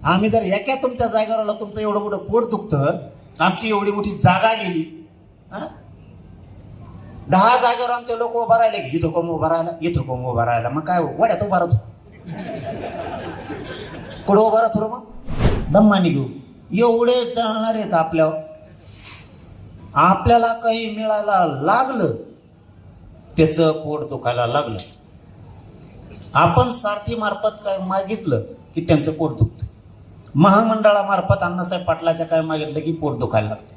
आम्ही जर एका तुमच्या जागेवर आलो, तुमचं एवढं मोठं पोट दुखतं, आमची एवढी मोठी जागा गेली, 10 जागेवर आमचे लोक उभा राहिले, इथं कोण उभा राहिला, इथं कोण उभा राहिला, मग काय वड्यात उभा राहतो, कुठं उभा राहतो मग दम्मानी घेऊ. एवढे चालणार आहेत आपल्यावर. आपल्याला काही मिळायला लागलं त्याचं पोट दुखायला लागलंच. आपण सारथी मार्फत काय मागितलं की त्यांचं पोट दुखतं. महामंडळामार्फत अण्णासाहेब पाटलाच्या काय मागितलं की पोट दुखायला लागतं.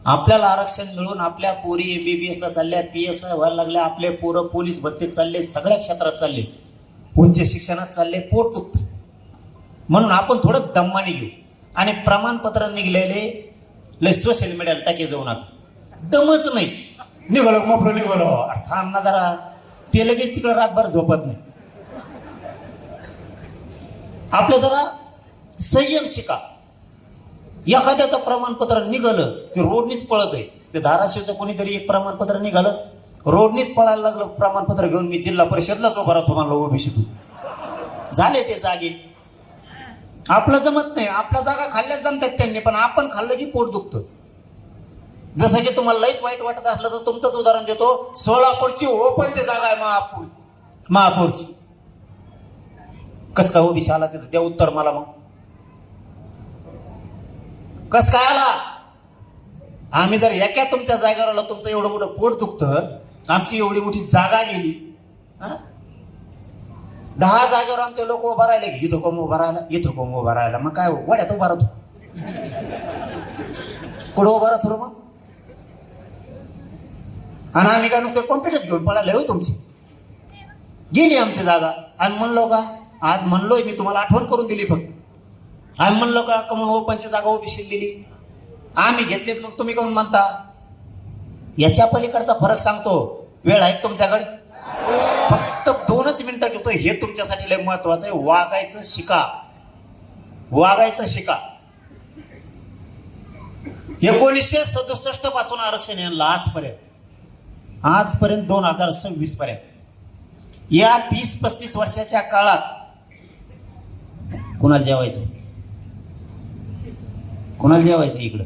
आपल्याला आरक्षण मिळून आपल्या पोरी MBBSला चालल्या, PSI व्हायला लागल्या, आपले पोरं पोलीस भरतीत चालले, सगळ्या क्षेत्रात चालले, उच्च शिक्षणात चालले, पोट दुखतं. म्हणून आपण थोडं दम्माने घेऊ आणि प्रमाणपत्र निघलेले लय सोशल मीडियाला टाके जाऊ नका. दमच नाही, निघालो मोपलो निघालो, थांब ना जरा, ते लगेच तिकडे रातभर झोपत नाही. आपलं जरा संयम शिका. एखाद्याचं प्रमाणपत्र निघालं की रोडनीच पळत आहे. ते धाराशिवचं कोणीतरी एक प्रमाणपत्र निघालं, रोडनीच पळायला लागलं प्रमाणपत्र घेऊन. मी जिल्हा परिषदलाच उभा राहतो म्हणलं ओबीसीतून. झाले ते जागे. आपलं जमत नाही, आपल्या जागा खाल्ल्याच जमतात त्यांनी, पण आपण खाल्लं की पोट दुखतं. जसं की तुम्हाला लईच वाईट वाटत असलं तर तुमचंच उदाहरण देतो. सोलापूरची ओपनची जागा आहे महापौरची. कस काय ओबीसी आला तिथं? द्या उत्तर मला. मग कस काय आला? आम्ही जर एका तुमच्या जागेवर आलो, तुमचं एवढं मोठं पोट दुखतं, आमची एवढी मोठी जागा गेली, 10 जागेवर आमचे लोक उभा राहिले, इथं कोण उभा राहिला, इथं कोण उभा राहिला, मग काय वड्यात उभा राहतो, कुठं उभा राहतो मग. आणि आम्ही काय नुसतं कॉम्प्युटरच घेऊन पळाले हो. तुमची गेली आमची जागा. आणि म्हणलो का, आज म्हणलोय मी, तुम्हाला आठवण करून दिली फक्त. आम्ही म्हणलो का म्हणून ओपनची जागा ओबीसी दिली, आम्ही घेतलीत, मग तुम्ही कोण म्हणता? याच्या पलीकडचा फरक सांगतो. वेळ आहे तुमच्याकडे? फक्त 2च मिनिटं घेतो. हे तुमच्यासाठी लय महत्वाचं आहे. वागायचं शिका, वागायचं शिका. 1967 पासून आरक्षण यांना आजपर्यंत 2026 पर्यंत, या 30-35 वर्षाच्या काळात कुणाला जेवायचं इकडं?